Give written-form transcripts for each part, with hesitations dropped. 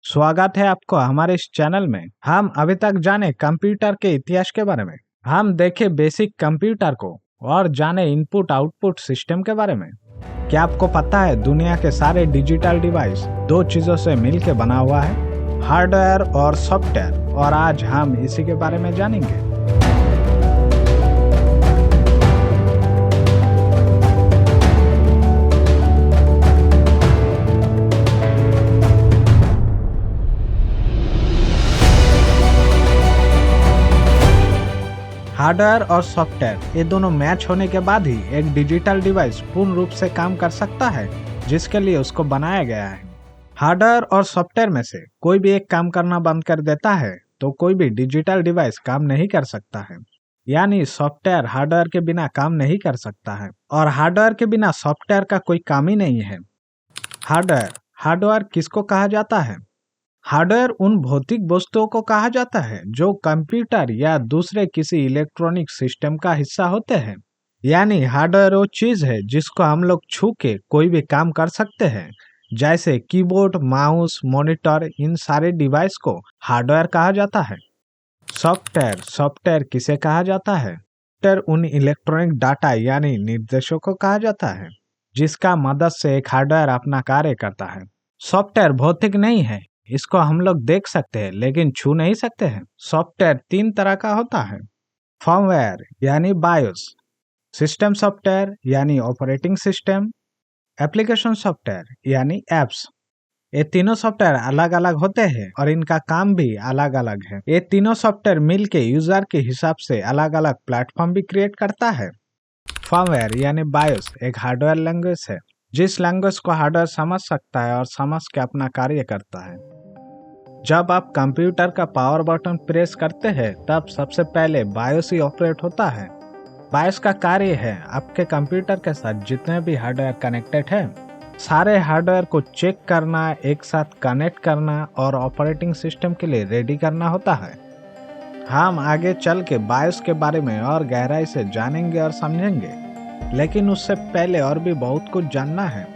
स्वागत है आपको हमारे इस चैनल में। हम अभी तक जाने कंप्यूटर के इतिहास के बारे में, हम देखे बेसिक कंप्यूटर को और जाने इनपुट आउटपुट सिस्टम के बारे में। क्या आपको पता है दुनिया के सारे डिजिटल डिवाइस दो चीजों से मिलकर बना हुआ है, हार्डवेयर और सॉफ्टवेयर, और आज हम इसी के बारे में जानेंगे। हार्डवेयर और सॉफ्टवेयर ये दोनों मैच होने के बाद ही एक डिजिटल डिवाइस पूर्ण रूप से काम कर सकता है, जिसके लिए उसको बनाया गया है। हार्डवेयर और सॉफ्टवेयर में से कोई भी एक काम करना बंद कर देता है तो कोई भी डिजिटल डिवाइस काम नहीं कर सकता है। यानी सॉफ्टवेयर हार्डवेयर के बिना काम नहीं कर सकता है और हार्डवेयर के बिना सॉफ्टवेयर का कोई काम ही नहीं है। हार्डवेयर किसको कहा जाता है? हार्डवेयर उन भौतिक वस्तुओं को कहा जाता है जो कंप्यूटर या दूसरे किसी इलेक्ट्रॉनिक सिस्टम का हिस्सा होते हैं। यानी हार्डवेयर वो चीज है जिसको हम लोग छू के कोई भी काम कर सकते हैं, जैसे कीबोर्ड, माउस, मॉनिटर। इन सारे डिवाइस को हार्डवेयर कहा जाता है। सॉफ्टवेयर किसे कहा जाता है? सॉफ्टवेयर उन इलेक्ट्रॉनिक डाटा यानी निर्देशों को कहा जाता है जिसका मदद से एक हार्डवेयर अपना कार्य करता है। सॉफ्टवेयर भौतिक नहीं है, इसको हम लोग देख सकते हैं लेकिन छू नहीं सकते हैं। सॉफ्टवेयर तीन तरह का होता है। फर्मवेयर यानी बायोस, सिस्टम सॉफ्टवेयर यानी ऑपरेटिंग सिस्टम, एप्लीकेशन सॉफ्टवेयर यानी एप्स। ये तीनों सॉफ्टवेयर अलग अलग होते हैं और इनका काम भी अलग अलग है। ये तीनों सॉफ्टवेयर मिलके यूजर के हिसाब से अलग अलग प्लेटफॉर्म भी क्रिएट करता है। फर्मवेयर यानी बायोस एक हार्डवेयर लैंग्वेज है जिस लैंग्वेज को हार्डवेयर समझ सकता है और समझ के अपना कार्य करता है। जब आप कंप्यूटर का पावर बटन प्रेस करते हैं तब सबसे पहले बायोस ही ऑपरेट होता है। बायोस का कार्य है आपके कंप्यूटर के साथ जितने भी हार्डवेयर कनेक्टेड है सारे हार्डवेयर को चेक करना, एक साथ कनेक्ट करना और ऑपरेटिंग सिस्टम के लिए रेडी करना होता है। हम आगे चल के बायोस के बारे में और गहराई से जानेंगे और समझेंगे, लेकिन उससे पहले और भी बहुत कुछ जानना है।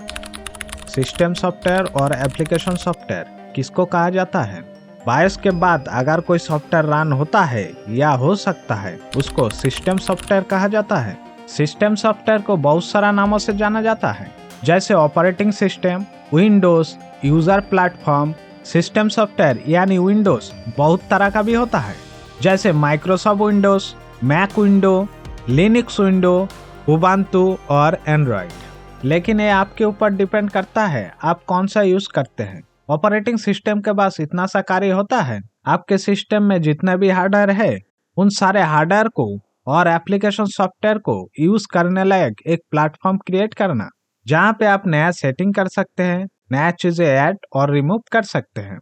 सिस्टम सॉफ्टवेयर और एप्लीकेशन सॉफ्टवेयर किसको कहा जाता है? बायोस के बाद अगर कोई सॉफ्टवेयर रन होता है या हो सकता है उसको सिस्टम सॉफ्टवेयर कहा जाता है। सिस्टम सॉफ्टवेयर को बहुत सारा नामों से जाना जाता है, जैसे operating system, windows, user platform. System software यानी विंडोज बहुत तरह का भी होता है, जैसे Microsoft Windows, Mac window, Linux window, Ubuntu और एंड्रॉइड। लेकिन ये आपके ऊपर डिपेंड करता है आप कौन सा यूज करते हैं। ऑपरेटिंग सिस्टम के पास इतना सा कार्य होता है, आपके सिस्टम में जितने भी हार्डवेयर है उन सारे हार्डवेयर को और एप्लीकेशन सॉफ्टवेयर को यूज करने लायक एक प्लेटफॉर्म क्रिएट करना, जहां पे आप नया सेटिंग कर सकते हैं, नया चीजें ऐड और रिमूव कर सकते हैं।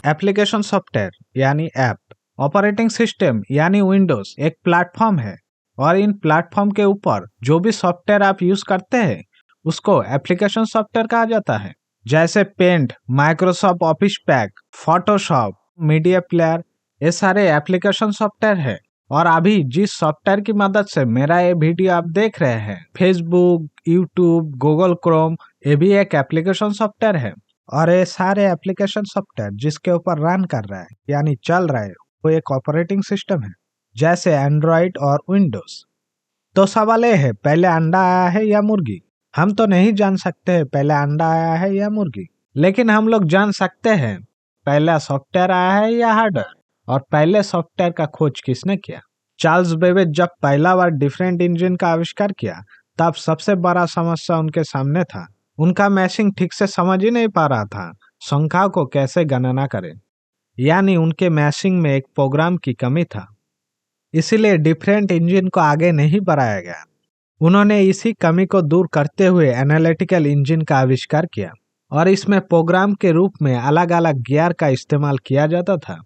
एप्लीकेशन सॉफ्टवेयर यानी ऐप। ऑपरेटिंग सिस्टम यानी विंडोज एक प्लेटफॉर्म है और इन प्लेटफॉर्म के ऊपर जो भी सॉफ्टवेयर आप यूज करते हैं उसको एप्लीकेशन सॉफ्टवेयर कहा जाता है, जैसे paint, Microsoft Office pack, Photoshop, media player. ये सारे एप्लीकेशन सॉफ्टवेयर है। और अभी जिस सॉफ्टवेयर की मदद से मेरा ये वीडियो आप देख रहे हैं, फेसबुक, यूट्यूब, गूगल क्रोम, ये भी एक एप्लीकेशन सॉफ्टवेयर है। और ये सारे एप्लीकेशन सॉफ्टवेयर जिसके ऊपर रन कर रहा है यानी चल रहा है वो एक ऑपरेटिंग सिस्टम है, जैसे एंड्रॉइड और विंडोज। तो सवाल ये है, पहले अंडा आया है या मुर्गी? हम तो नहीं जान सकते पहले अंडा आया है या मुर्गी, लेकिन हम लोग जान सकते हैं पहला सॉफ्टवेयर आया है या हार्डवेयर। और पहले सॉफ्टवेयर का खोज किसने किया? चार्ल्स बेबेज जब पहला बार डिफरेंट इंजन का आविष्कार किया तब सबसे बड़ा समस्या उनके सामने था। उनका मैशिंग ठीक से समझ ही नहीं पा रहा था संख्याओं को कैसे गणना करें, यानी उनके मैशिंग में एक प्रोग्राम की कमी था। इसीलिए डिफरेंट इंजन को आगे नहीं बढ़ाया गया। उन्होंने इसी कमी को दूर करते हुए एनालिटिकल इंजन का आविष्कार किया और इसमें प्रोग्राम के रूप में अलग अलग गियर का इस्तेमाल किया जाता था।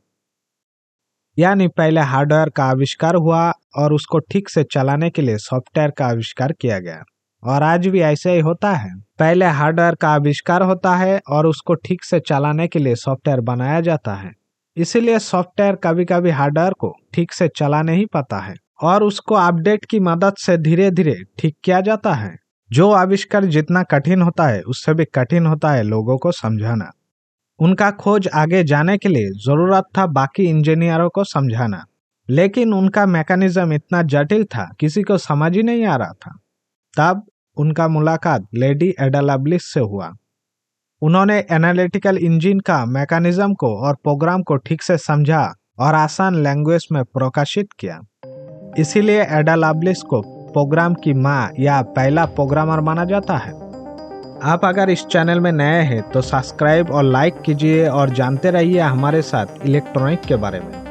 यानी पहले हार्डवेयर का आविष्कार हुआ और उसको ठीक से चलाने के लिए सॉफ्टवेयर का आविष्कार किया गया। और आज भी ऐसे ही होता है, पहले हार्डवेयर का आविष्कार होता है और उसको ठीक से चलाने के लिए सॉफ्टवेयर बनाया जाता है। इसीलिए सॉफ्टवेयर कभी कभी हार्डवेयर को ठीक से चला नहीं पाता है और उसको अपडेट की मदद से धीरे धीरे ठीक किया जाता है। जो आविष्कार जितना कठिन होता है उससे भी कठिन होता है लोगों को समझाना। उनका खोज आगे जाने के लिए जरूरत था बाकी इंजीनियरों को समझाना, लेकिन उनका मैकेनिज्म इतना जटिल था किसी को समझ ही नहीं आ रहा था। तब उनका मुलाकात लेडी एडा लवलिस से हुआ। उन्होंने एनालिटिकल इंजन का मैकेनिज्म को और प्रोग्राम को ठीक से समझा और आसान लैंग्वेज में प्रकाशित किया। इसीलिए एडा लवलिस को प्रोग्राम की माँ या पहला प्रोग्रामर माना जाता है। आप अगर इस चैनल में नए हैं तो सब्सक्राइब और लाइक कीजिए और जानते रहिए हमारे साथ इलेक्ट्रॉनिक के बारे में।